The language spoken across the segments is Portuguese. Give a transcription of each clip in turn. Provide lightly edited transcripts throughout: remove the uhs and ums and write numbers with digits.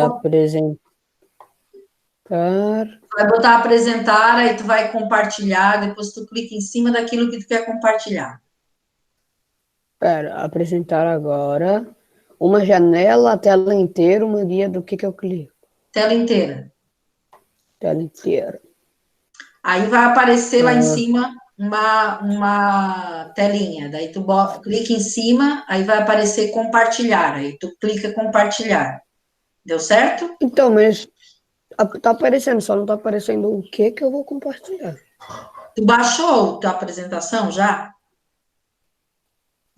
Apresentar. Vai botar apresentar, aí tu vai compartilhar, depois tu clica em cima daquilo que tu quer compartilhar. Apresentar agora. Uma janela, a tela inteira, uma guia do que eu clico. Tela inteira. Tela inteira. Aí vai aparecer lá em cima uma telinha. Daí tu clica em cima, aí vai aparecer compartilhar. Aí tu clica compartilhar. Deu certo? Então, mas tá aparecendo, só não tá aparecendo o que eu vou compartilhar. Tu baixou a tua apresentação já?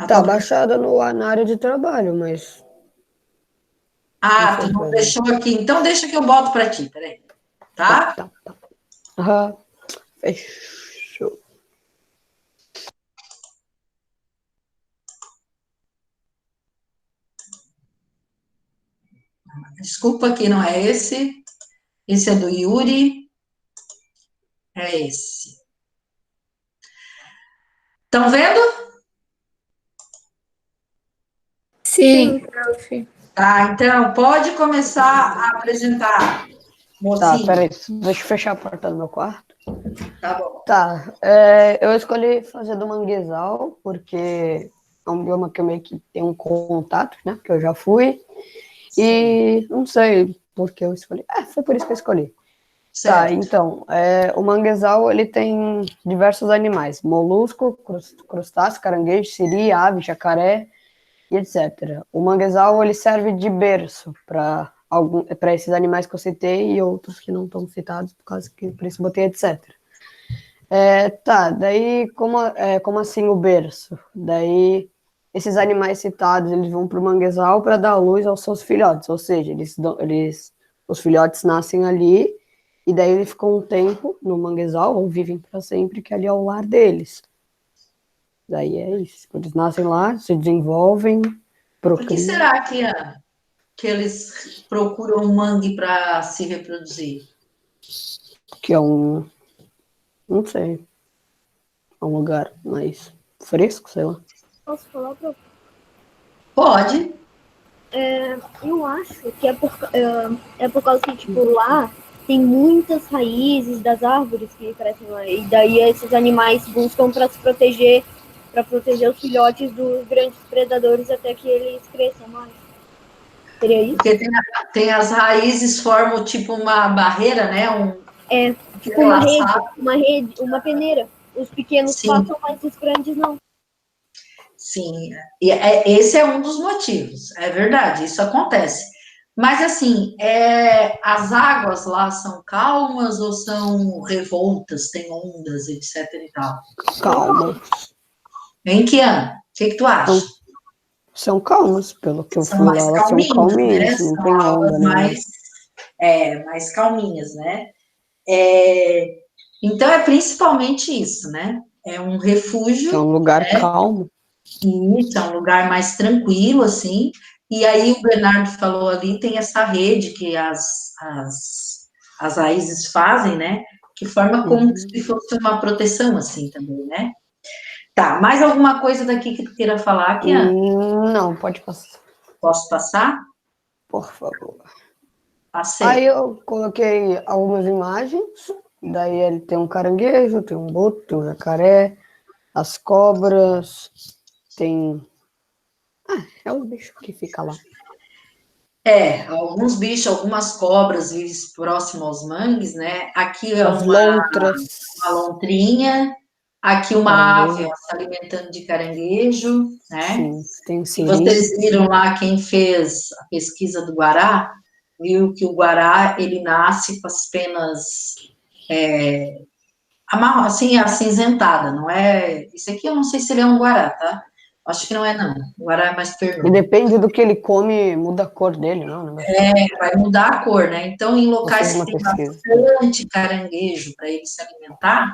Tá baixada na área de trabalho, mas... Ah, tu não deixou aqui. Então deixa que eu boto para ti, peraí. Tá? Tá. Aham, fechou. Desculpa que não é esse. Esse é do Yuri. É esse. Estão vendo? Sim, prof. Tá, então pode começar a apresentar, mocinho. Tá, peraí, deixa eu fechar a porta do meu quarto. Tá bom. Tá, eu escolhi fazer do manguezal, porque é um bioma que eu meio que tenho um contato, né, porque eu já fui. Sim. E não sei por que eu escolhi. Foi por isso que eu escolhi. Certo. Tá, então, o manguezal, ele tem diversos animais, molusco, crustáceo, caranguejo, siri, ave, jacaré, e etc. O manguezal, ele serve de berço para esses animais que eu citei e outros que não estão citados, por isso botei etc. Daí, como assim o berço? Daí, esses animais citados, eles vão para o manguezal para dar luz aos seus filhotes, ou seja, os filhotes nascem ali, e daí eles ficam um tempo no manguezal, ou vivem para sempre, que ali é o lar deles. Daí é isso, eles nascem lá, se desenvolvem, procriam. Por que será que eles procuram um mangue para se reproduzir? Que é não sei, é um lugar mais fresco, sei lá. Posso falar, prof? Pode. Eu acho que é por causa que, tipo, lá tem muitas raízes das árvores que crescem lá. E daí esses animais buscam para se proteger, para proteger os filhotes dos grandes predadores até que eles cresçam mais. Seria isso? Porque tem as raízes formam tipo uma barreira, né? Tipo uma rede, uma peneira. Os pequenos passam, mas os grandes não. Sim, e esse é um dos motivos, é verdade, isso acontece. Mas, assim, as águas lá são calmas ou são revoltas, tem ondas, etc e tal? Calmas. Em que ano? O que tu acha? São calmas, pelo que eu fui lá, elas são né? calminhas, não tem onda, né? Mais calminhas, né? Então, é principalmente isso, né? É um refúgio. É um lugar calmo. Isso, é um lugar mais tranquilo, assim. E aí o Bernardo falou ali, tem essa rede que as raízes fazem, né? Que forma como se fosse uma proteção, assim, também, né? Tá, mais alguma coisa daqui que tu queira falar, Kian? Não, pode passar. Posso passar? Por favor. Passei. Aí eu coloquei algumas imagens, daí ele tem um caranguejo, tem um boto, tem um jacaré, as cobras, tem... é um bicho que fica lá. Alguns bichos, algumas cobras vivem próximo aos mangues, né? Aqui é As lontras. Uma lontrinha, aqui uma ave se alimentando de caranguejo, né? Sim, tem siri. Vocês viram lá quem fez a pesquisa do guará, viu que o guará, ele nasce com as penas assim, acinzentada, não é? Isso aqui eu não sei se ele é um guará, tá? Acho que não é, não. O guará é mais pernudo. E depende do que ele come, muda a cor dele, não? Vai mudar a cor, né? Então, em locais que tem bastante caranguejo para ele se alimentar,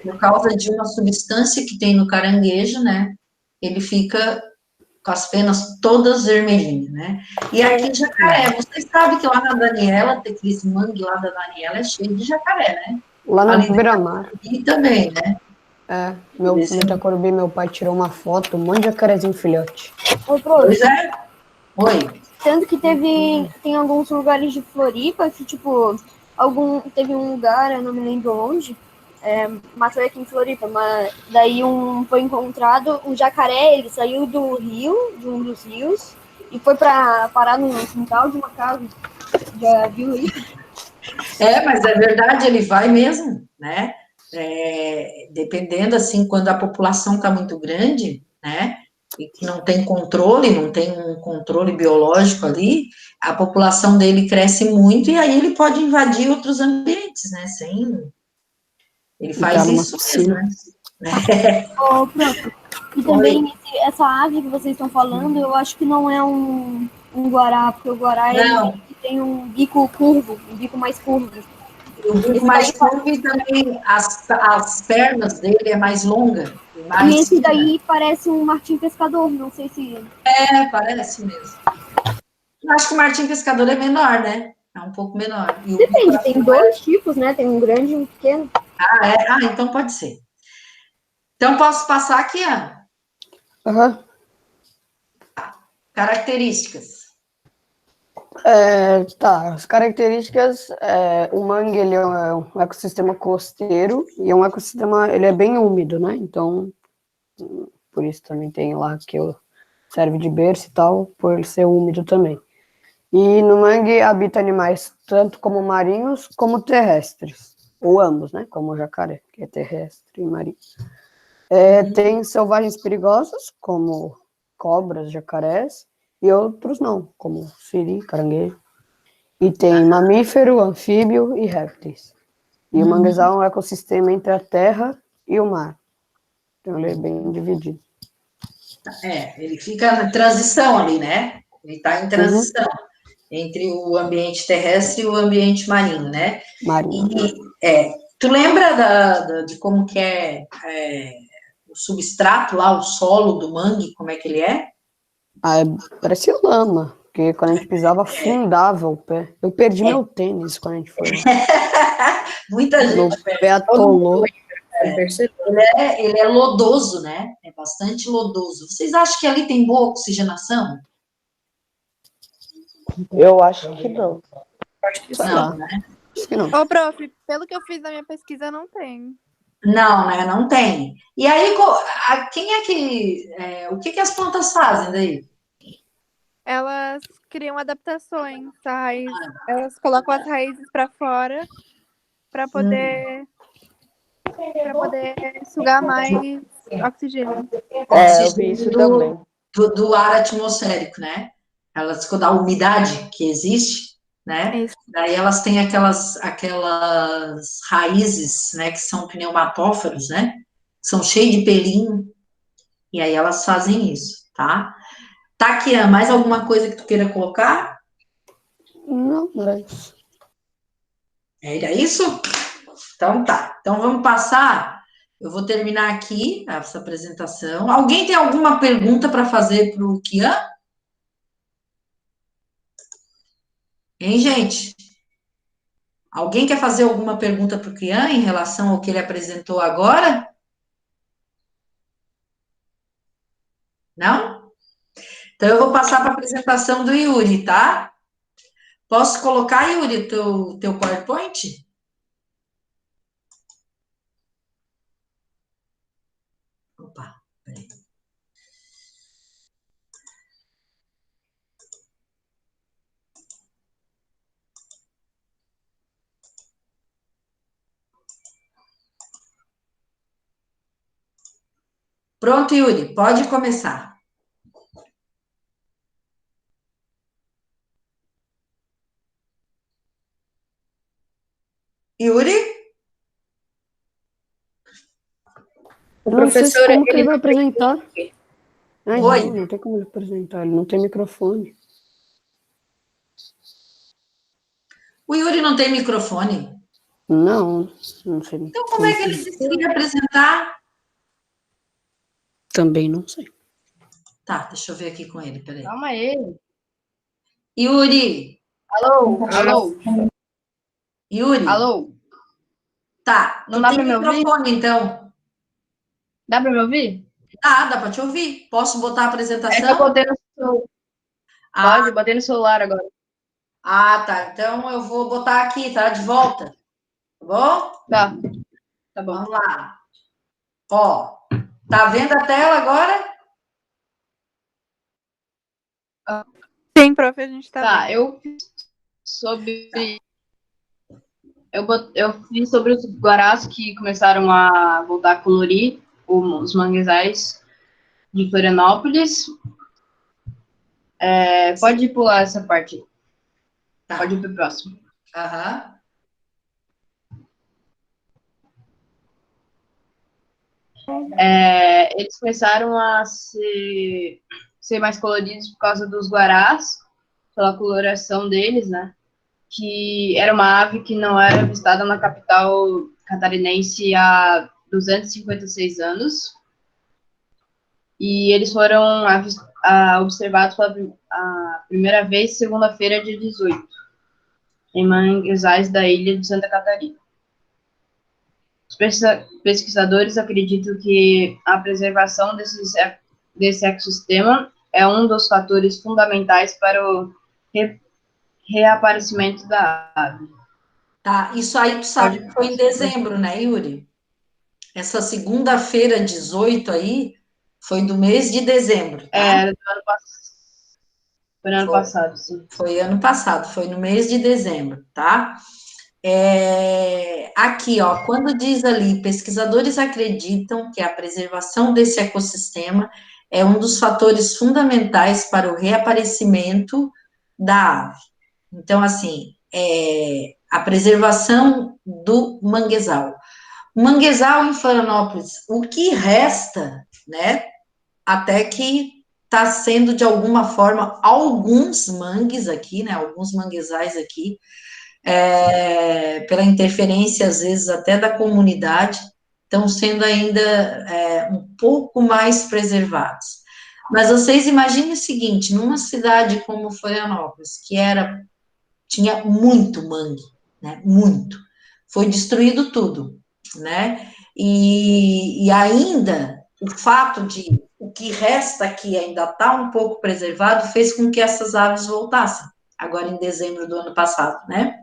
por causa de uma substância que tem no caranguejo, né? Ele fica com as penas todas vermelhinhas, né? E aqui jacaré, vocês sabem que lá na Daniela, aquele mangue lá da Daniela é cheio de jacaré, né? Lá no beira-mar. E também, né? No Itacorubi, meu pai tirou uma foto, um monte de jacarezinho filhote. Pois é. Oi? Tanto que tem alguns lugares de Floripa que, tipo, teve um lugar, eu não me lembro onde, mas foi aqui em Floripa, mas daí foi encontrado um jacaré, ele saiu do rio, de um dos rios, e foi parar no quintal de uma casa. Já viu isso? Mas é verdade, ele vai mesmo, né? Dependendo, assim, quando a população está muito grande, né? E que não tem controle, não tem um controle biológico ali, a população dele cresce muito e aí ele pode invadir outros ambientes, né? Ele faz isso mesmo, né? Pronto. E também essa ave que vocês estão falando, eu acho que não é um guará, porque o guará ele tem um bico curvo, um bico mais curvo. O bico mais curvo e também as pernas dele é mais longa. E esse daí parece um martim pescador, não sei se... Parece mesmo. Eu acho que o martim pescador é menor, né? É um pouco menor. Depende, tem dois tipos, né? Tem um grande e um pequeno. Então pode ser. Então, posso passar aqui, Ana? Características. As características, o mangue, ele é um ecossistema costeiro, e é um ecossistema, ele é bem úmido, né, então, por isso também tem lá que serve de berço e tal, por ele ser úmido também. E no mangue habita animais tanto como marinhos, como terrestres, ou ambos, né, como o jacaré, que é terrestre e marinho. Tem selvagens perigosas, como cobras, jacarés, e outros não, como siri, caranguejo. E tem mamífero, anfíbio e répteis. E o manguezal é um ecossistema entre a terra e o mar. Então ele é bem dividido. Ele fica na transição ali, né? Ele está em transição entre o ambiente terrestre e o ambiente marinho, né? Marinho. Tu lembra de como que é o substrato lá, o solo do mangue, como é que ele é? Parece lama, porque quando a gente pisava, afundava o pé. Eu perdi meu tênis quando a gente foi lá. Muita gente. O pé atolou. Ele é lodoso, né? É bastante lodoso. Vocês acham que ali tem boa oxigenação? Eu acho que não. Acho que não, né? Acho que não. Ô, prof, pelo que eu fiz na minha pesquisa, não tem. Não, né? Não tem. E aí, quem é que... o que as plantas fazem daí? Elas criam adaptações, elas colocam as raízes para fora para poder sugar mais oxigênio. Eu vi isso também. Do ar atmosférico, né? Elas, quando a umidade que existe, né? Isso. Daí elas têm aquelas raízes, né? Que são pneumatóforos, né? São cheios de pelinho. E aí elas fazem isso, tá? Taquian, mais alguma coisa que tu queira colocar? Não, era isso. Era isso? Então tá. Então vamos passar. Eu vou terminar aqui essa apresentação. Alguém tem alguma pergunta para fazer para o Kian? Hein, gente? Alguém quer fazer alguma pergunta para o Kian em relação ao que ele apresentou agora? Não? Então eu vou passar para a apresentação do Yuri, tá? Posso colocar, Yuri, teu PowerPoint? Opa, peraí. Pronto, Yuri, pode começar. Yuri? O professor, como que ele vai apresentar? Oi? Não tem como ele apresentar, ele não tem microfone. O Yuri não tem microfone? Não sei. Então como é que ele disse que ia apresentar? Também não sei. Tá, deixa eu ver aqui com ele, peraí. Calma aí. Yuri? Alô? Yuri? Alô? Tá, Não dá tem pra me ouvir? microfone, então. Dá pra me ouvir? Dá pra te ouvir. Posso botar a É que eu apresentação? botei no seu... Ah, Pode, botei no celular agora. tá. Então eu vou botar aqui, tá? De volta. Tá bom? Tá, tá bom. Vamos lá. Ó, tá vendo a tela agora? Sim, prof, a gente tá Tá, vendo. eu sobre. Eu fiz sobre os guarás que começaram a voltar a colorir os manguezais de Florianópolis. Pode pular essa parte. Tá. Pode ir pro próximo. Aham. Eles começaram a ser mais coloridos por causa dos guarás, pela coloração deles, né? Que era uma ave que não era avistada na capital catarinense há 256 anos. E eles foram observados pela a primeira vez segunda-feira de 18, em manguezais da ilha de Santa Catarina. Os pesquisadores acreditam que a preservação desse ecossistema é um dos fatores fundamentais para o reaparecimento da ave. Tá, isso aí tu sabe que foi em dezembro, né, Yuri? Essa segunda-feira, 18 aí, foi do mês de dezembro, tá? Foi no ano passado, sim. Foi ano passado, foi no mês de dezembro, tá? Aqui, ó, quando diz ali, pesquisadores acreditam que a preservação desse ecossistema é um dos fatores fundamentais para o reaparecimento da ave. Então, assim, a preservação do manguezal. O manguezal em Florianópolis, o que resta, né, até que está sendo, de alguma forma, alguns mangues aqui, né, alguns manguezais aqui, pela interferência, às vezes, até da comunidade, estão sendo ainda um pouco mais preservados. Mas vocês imaginem o seguinte, numa cidade como Florianópolis, que tinha muito mangue, né, muito, foi destruído tudo, né, e ainda o fato de o que resta aqui ainda está um pouco preservado fez com que essas aves voltassem, agora em dezembro do ano passado, né.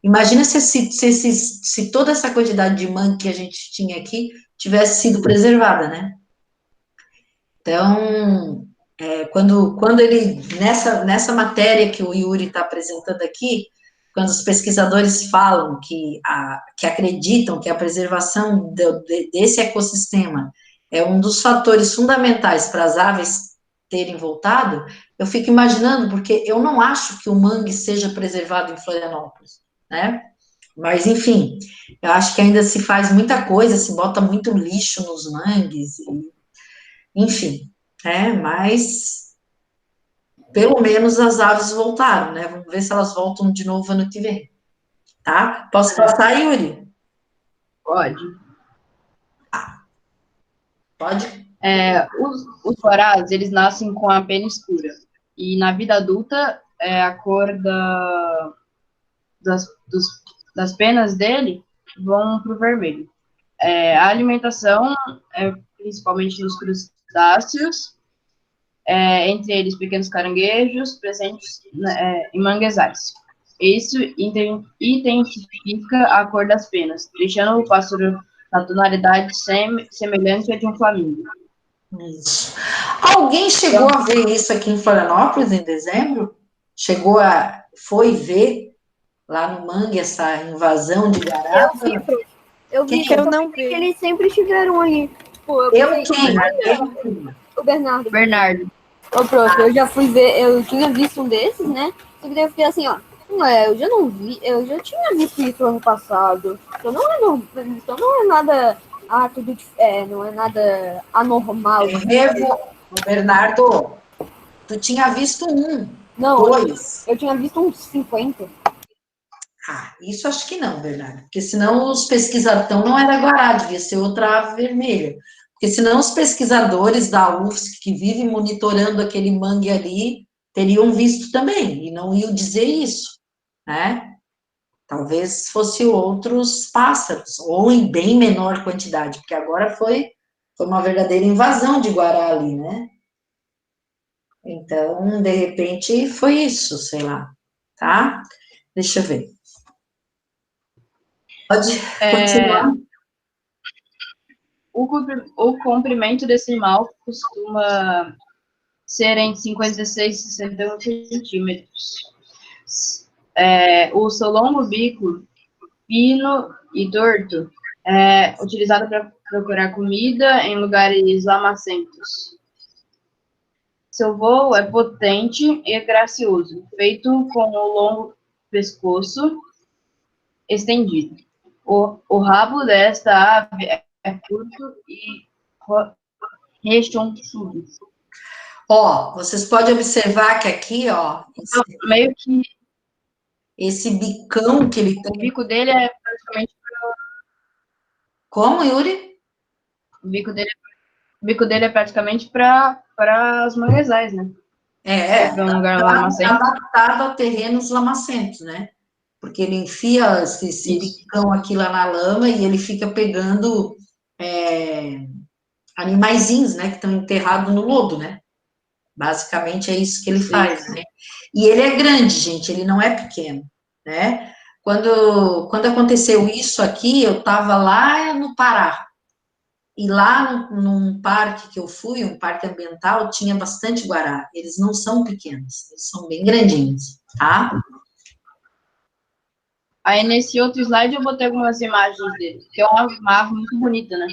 Imagina se toda essa quantidade de mangue que a gente tinha aqui tivesse sido preservada, né. Então, quando ele, nessa matéria que o Yuri está apresentando aqui, quando os pesquisadores falam que acreditam que a preservação desse ecossistema é um dos fatores fundamentais para as aves terem voltado, eu fico imaginando, porque eu não acho que o mangue seja preservado em Florianópolis, né? Mas, enfim, eu acho que ainda se faz muita coisa, se bota muito lixo nos mangues, enfim, mas pelo menos as aves voltaram, né? Vamos ver se elas voltam de novo ano que vem, tá? Posso passar, Yuri? Pode. Pode? Os guarás, eles nascem com a pena escura. E na vida adulta, a cor das penas dele vão para o vermelho. A alimentação é principalmente nos crustáceos, entre eles pequenos caranguejos presentes em manguezais. Isso intensifica a cor das penas, deixando o pássaro na tonalidade semelhante à de um flamingo. Isso. Alguém chegou a ver isso aqui em Florianópolis em dezembro? Foi ver lá no mangue essa invasão de garapa? Eu vi, eu não vi. Eles sempre estiveram aí. Tipo, O Bernardo. Ô, prof, eu já fui ver, eu tinha visto um desses, né? Só que daí eu fiquei assim, ó. Eu já não vi, eu já tinha visto isso ano passado. Então não é nada. Não é nada anormal. Bernardo, tu tinha visto um. Não, dois. Eu tinha visto uns 50. Isso acho que não, Bernardo. Porque senão os pesquisadores. Então não era guará, devia ser outra ave vermelha. Porque senão os pesquisadores da UFSC que vivem monitorando aquele mangue ali teriam visto também, e não iam dizer isso, né? Talvez fosse outros pássaros, ou em bem menor quantidade, porque agora foi uma verdadeira invasão de guará ali, né? Então, de repente, foi isso, sei lá, tá? Deixa eu ver. Pode continuar. O comprimento desse animal costuma ser entre 56 e 61 centímetros. O seu longo bico, fino e torto, é utilizado para procurar comida em lugares lamacentos. Seu voo é potente e gracioso, feito com o longo pescoço estendido. O rabo desta ave é curto e rechonchudo. Ó, vocês podem observar que aqui, ó, Meio que esse bicão que ele o tem. bico dele é praticamente Como, Yuri? o bico dele é praticamente para os manguezais, né? Para um lugar lamacento. Adaptado a terrenos lamacentos, né? Porque ele enfia esse bicão aqui lá na lama e ele fica pegando animaizinhos, né? Que estão enterrados no lodo, né? Basicamente é isso que ele faz, né? E ele é grande, gente, ele não é pequeno, né? Quando aconteceu isso aqui, eu estava lá no Pará. E lá num parque que eu fui, um parque ambiental, tinha bastante guará. Eles não são pequenos, eles são bem grandinhos, tá? Aí nesse outro slide eu botei algumas imagens dele, que é uma ave muito bonita, né?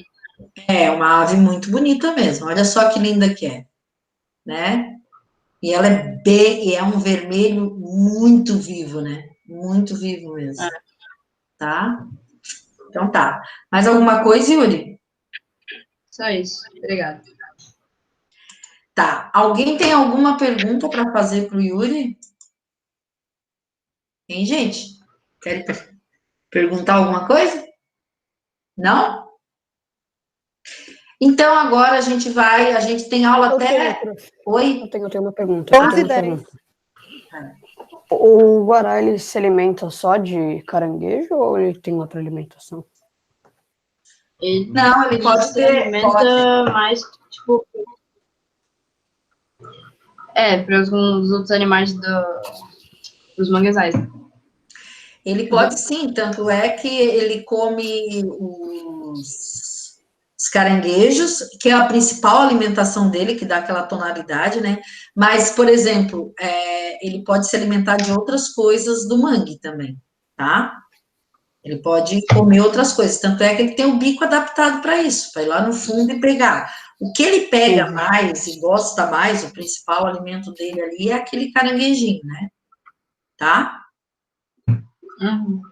É uma ave muito bonita mesmo. Olha só que linda que é, né? E ela é um vermelho muito vivo, né? Muito vivo mesmo, tá? Então tá. Mais alguma coisa, Yuri? Só isso. Obrigada. Tá. Alguém tem alguma pergunta para fazer para o Yuri? Hein, gente? Querem perguntar alguma coisa? Não? Então agora a gente tem aula até... Oi? Eu tenho uma pergunta. 11h10. O guará, ele se alimenta só de caranguejo ou ele tem outra alimentação? Ele pode se ter... alimenta mais, tipo... para os outros animais dos manguezais. Ele pode sim, tanto é que ele come os caranguejos, que é a principal alimentação dele, que dá aquela tonalidade, né? Mas, por exemplo, ele pode se alimentar de outras coisas do mangue também, tá? Ele pode comer outras coisas, tanto é que ele tem o bico adaptado para isso, para ir lá no fundo e pegar. O que ele pega mais e gosta mais, o principal alimento dele ali é aquele caranguejinho, né? Tá? Uhum.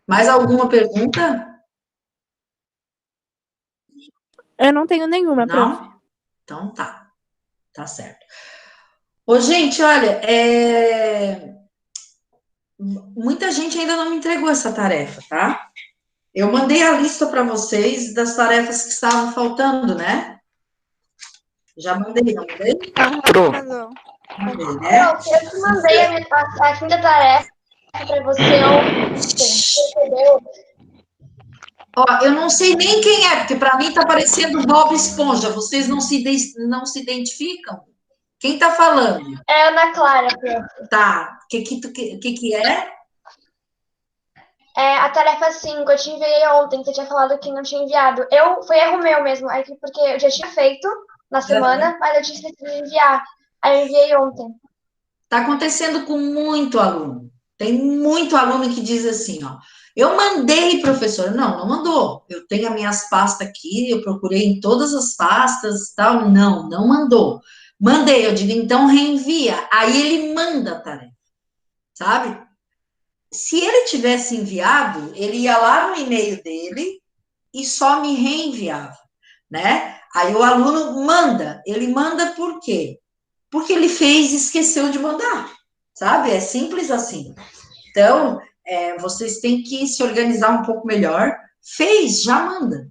Mais alguma pergunta? Eu não tenho nenhuma, prof. Não? Então tá. Tá certo. Ô, gente, olha, muita gente ainda não me entregou essa tarefa, tá? Eu mandei a lista para vocês das tarefas que estavam faltando, né? Já mandei, não mandei? Mandou. Mandei, né? Eu te mandei a quinta tarefa para você recebeu. Ó, eu não sei nem quem é, porque para mim tá parecendo Bob Esponja. Vocês não se identificam? Quem tá falando? É Ana Clara, prof. Tá. O que é? A tarefa 5, eu te enviei ontem, você tinha falado que não tinha enviado. Foi erro meu mesmo, porque eu já tinha feito na semana, mas eu tinha esquecido de enviar. Aí eu enviei ontem. Tá acontecendo com muito aluno. Tem muito aluno que diz assim, ó, eu mandei, professora. Não mandou. Eu tenho as minhas pastas aqui, eu procurei em todas as pastas, tal. Não mandou. Mandei, eu digo, então reenvia. Aí ele manda a tarefa, sabe? Se ele tivesse enviado, ele ia lá no e-mail dele e só me reenviava, né? Aí o aluno manda. Ele manda por quê? Porque ele fez e esqueceu de mandar, sabe? É simples assim. Então, vocês têm que se organizar um pouco melhor. Fez, já manda,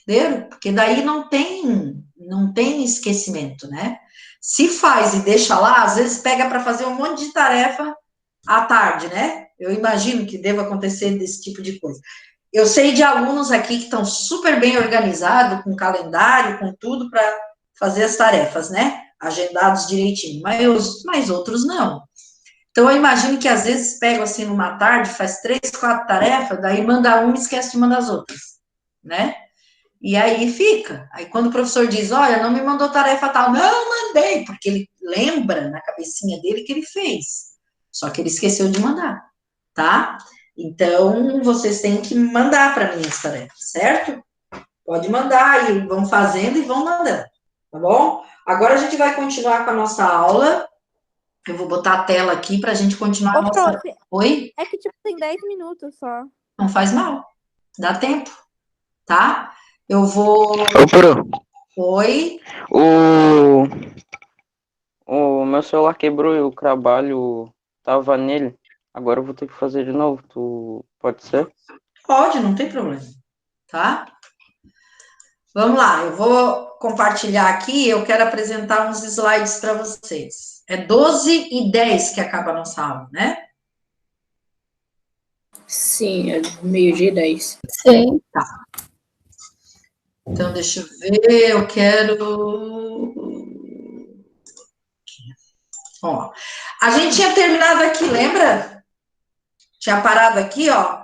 entendeu? Porque daí não tem esquecimento, né? Se faz e deixa lá, às vezes pega para fazer um monte de tarefa à tarde, né? Eu imagino que deva acontecer desse tipo de coisa. Eu sei de alunos aqui que estão super bem organizados, com calendário, com tudo para fazer as tarefas, né? agendados direitinho, mas outros não. Então, eu imagino que às vezes pegam assim numa tarde, faz 3, 4 tarefas, daí manda uma e esquece de mandar as outras, né? E aí fica. Aí quando o professor diz, olha, não me mandou tarefa tal, não mandei, porque ele lembra na cabecinha dele que ele fez. Só que ele esqueceu de mandar, tá? Então, vocês têm que mandar para mim as tarefas, certo? Pode mandar e vão fazendo e vão mandando, tá bom? Agora a gente vai continuar com a nossa aula. Eu vou botar a tela aqui para a gente continuar a nossa... Oi? É que, tipo, tem 10 minutos só. Não faz mal. Dá tempo, tá? Eu vou... Ô, Pro, Oi? o meu celular quebrou e o trabalho tava nele. Agora eu vou ter que fazer de novo. Pode ser? Pode, não tem problema, tá? Vamos lá, eu vou compartilhar aqui, eu quero apresentar uns slides para vocês. É 12h10 que acaba a nossa aula, né? Sim, é 12h10. Sim. Tá. Então, deixa eu ver, eu quero... Ó, a gente tinha terminado aqui, lembra? Tinha parado aqui, ó,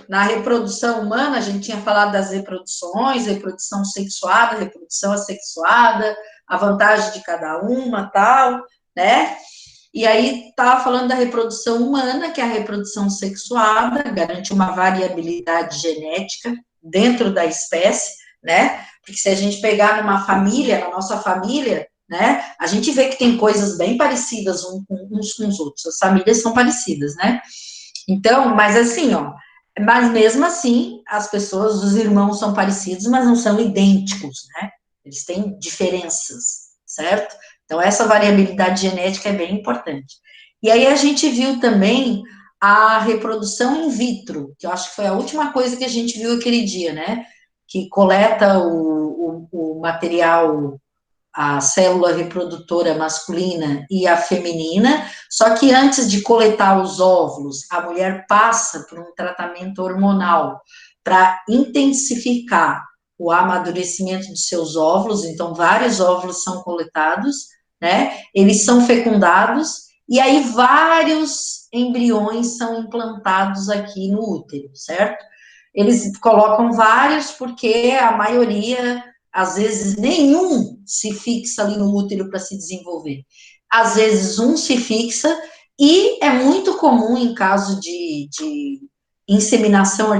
na reprodução humana, a gente tinha falado das reproduções, reprodução sexuada, reprodução assexuada, a vantagem de cada uma, tal, né? E aí estava falando da reprodução humana, que é a reprodução sexuada, garante uma variabilidade genética dentro da espécie, né? Porque se a gente pegar numa família, na nossa família, né, a gente vê que tem coisas bem parecidas uns com os outros, as famílias são parecidas, né? Então, mas assim, ó, mas mesmo assim, as pessoas, os irmãos são parecidos, mas não são idênticos, né? Eles têm diferenças, certo? Então, essa variabilidade genética é bem importante. E aí a gente viu também a reprodução in vitro, que eu acho que foi a última coisa que a gente viu aquele dia, né? Que coleta o material, a célula reprodutora masculina e a feminina, só que antes de coletar os óvulos, a mulher passa por um tratamento hormonal para intensificar o amadurecimento de seus óvulos, então vários óvulos são coletados, né? Eles são fecundados e aí vários embriões são implantados aqui no útero, certo? Eles colocam vários porque a maioria, às vezes nenhum se fixa ali no útero para se desenvolver. Às vezes um se fixa e é muito comum em caso de inseminação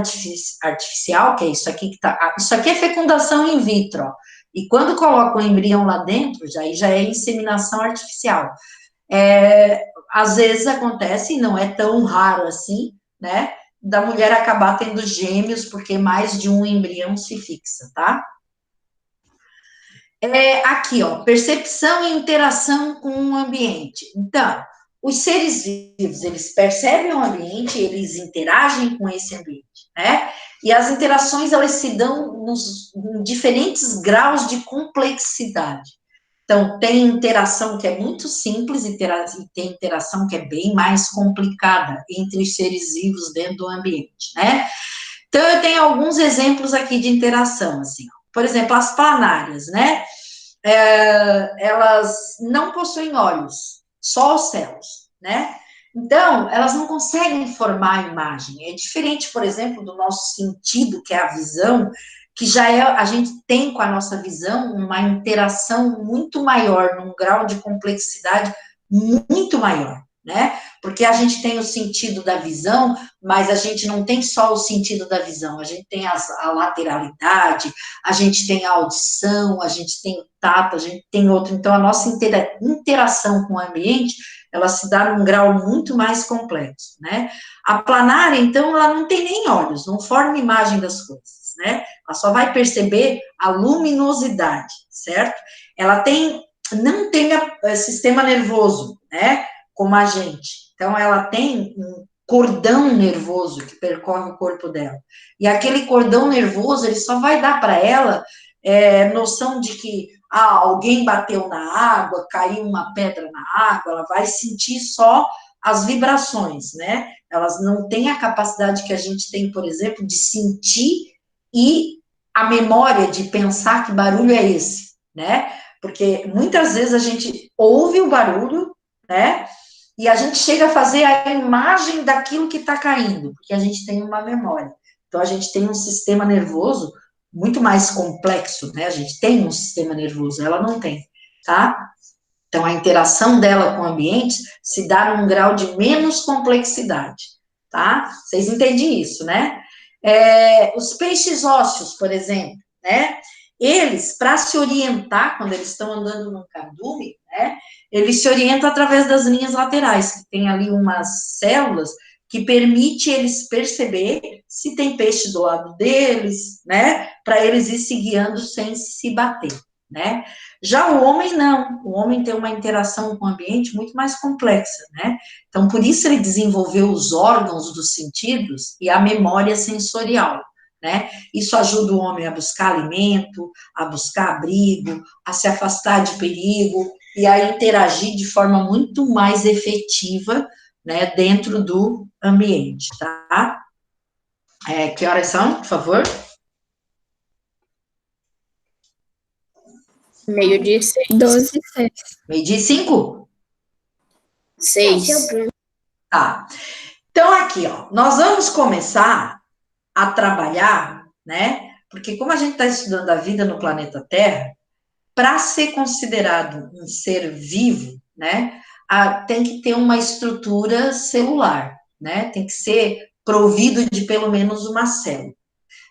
artificial, que é isso aqui que tá, isso aqui é fecundação in vitro, ó. E quando coloca o embrião lá dentro, já é inseminação artificial. Às vezes acontece, e não é tão raro assim, né, da mulher acabar tendo gêmeos, porque mais de um embrião se fixa, tá? Aqui, ó, percepção e interação com o ambiente. Então, os seres vivos, eles percebem o ambiente, eles interagem com esse ambiente, né? E as interações, elas se dão em diferentes graus de complexidade. Então, tem interação que é muito simples e tem interação que é bem mais complicada entre os seres vivos dentro do ambiente, né? Então, eu tenho alguns exemplos aqui de interação, assim, ó. Por exemplo, as planárias, né? Elas não possuem olhos, só os céus, né? Então, elas não conseguem formar a imagem. É diferente, por exemplo, do nosso sentido, que é a visão, que já a gente tem com a nossa visão uma interação muito maior, num grau de complexidade muito maior, né? Porque a gente tem o sentido da visão, mas a gente não tem só o sentido da visão, a gente tem a lateralidade, a gente tem a audição, a gente tem o tato, a gente tem outro. Então, a nossa interação com o ambiente, ela se dá num grau muito mais complexo, né? A planária, então, ela não tem nem olhos, não forma imagem das coisas, né? Ela só vai perceber a luminosidade, certo? Ela não tem sistema nervoso, né? Como a gente. Então, ela tem um cordão nervoso que percorre o corpo dela. E aquele cordão nervoso, ele só vai dar para ela noção de que alguém bateu na água, caiu uma pedra na água, ela vai sentir só as vibrações, né? Elas não têm a capacidade que a gente tem, por exemplo, de sentir e a memória de pensar que barulho é esse, né? Porque muitas vezes a gente ouve o barulho, né? E a gente chega a fazer a imagem daquilo que está caindo, porque a gente tem uma memória. Então, a gente tem um sistema nervoso muito mais complexo, né? A gente tem um sistema nervoso, ela não tem, tá? Então, a interação dela com o ambiente se dá num grau de menos complexidade, tá? Vocês entendem isso, né? Os peixes ósseos, por exemplo, né? Eles, para se orientar, quando eles estão andando no cardume, né? Eles se orientam através das linhas laterais, que tem ali umas células que permite eles perceber se tem peixe do lado deles, né? Para eles ir se guiando sem se bater, né? Já o homem não, o homem tem uma interação com o ambiente muito mais complexa, né? Então, por isso ele desenvolveu os órgãos dos sentidos e a memória sensorial, né? Isso ajuda o homem a buscar alimento, a buscar abrigo, a se afastar de perigo e a interagir de forma muito mais efetiva, né, dentro do ambiente, tá? Que horas são, por favor? Meio-dia e 6. 12 e 6. Meio-dia e 5? 6. Tá. Então, aqui, ó, nós vamos começar a trabalhar, né? Porque como a gente está estudando a vida no planeta Terra, para ser considerado um ser vivo, né, tem que ter uma estrutura celular, né? Tem que ser provido de pelo menos uma célula.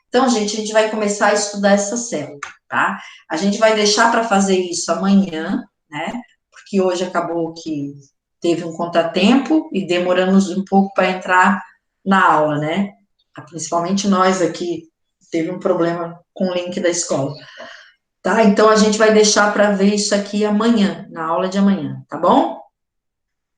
Então, gente, a gente vai começar a estudar essa célula, tá? A gente vai deixar para fazer isso amanhã, né? Porque hoje acabou que teve um contratempo e demoramos um pouco para entrar na aula, né? Principalmente nós aqui, teve um problema com o link da escola. Tá? Então, a gente vai deixar para ver isso aqui amanhã, na aula de amanhã, tá bom?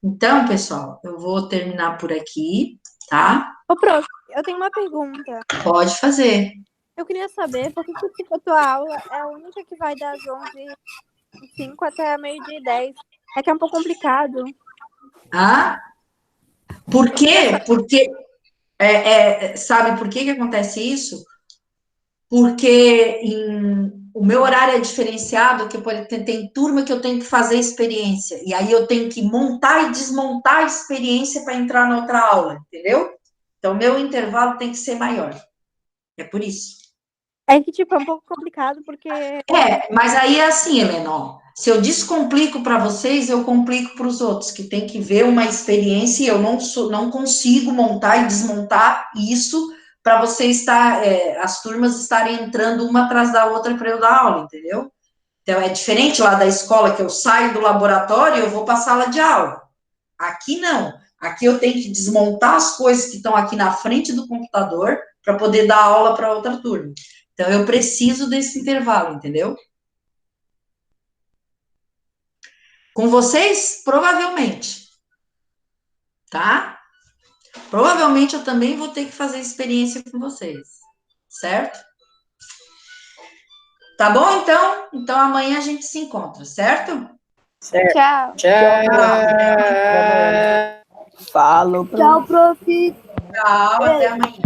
Então, pessoal, eu vou terminar por aqui, tá? Ô, prof, eu tenho uma pergunta. Pode fazer. Eu queria saber por que tipo, a tua aula é a única que vai das 11h05 até meio-dia e 10. É que é um pouco complicado. Ah? Por quê? Porque, sabe por que acontece isso? Porque o meu horário é diferenciado, que tem turma que eu tenho que fazer experiência, e aí eu tenho que montar e desmontar a experiência para entrar na outra aula, entendeu? Então, meu intervalo tem que ser maior. É por isso. É que, tipo, é um pouco complicado, porque... Mas aí é assim, Helena, ó, se eu descomplico para vocês, eu complico para os outros, que tem que ver uma experiência e eu não consigo montar e desmontar isso para você estar, as turmas estarem entrando uma atrás da outra para eu dar aula, entendeu? Então, é diferente lá da escola, que eu saio do laboratório e eu vou para a sala de aula. Aqui, não. Aqui eu tenho que desmontar as coisas que estão aqui na frente do computador para poder dar aula para outra turma. Então, eu preciso desse intervalo, entendeu? Com vocês, provavelmente. Tá? Provavelmente eu também vou ter que fazer experiência com vocês. Certo? Tá bom, então? Então, amanhã a gente se encontra, certo? Certo. Tchau. Tchau. Falou. Tchau, prof. Tchau, até amanhã.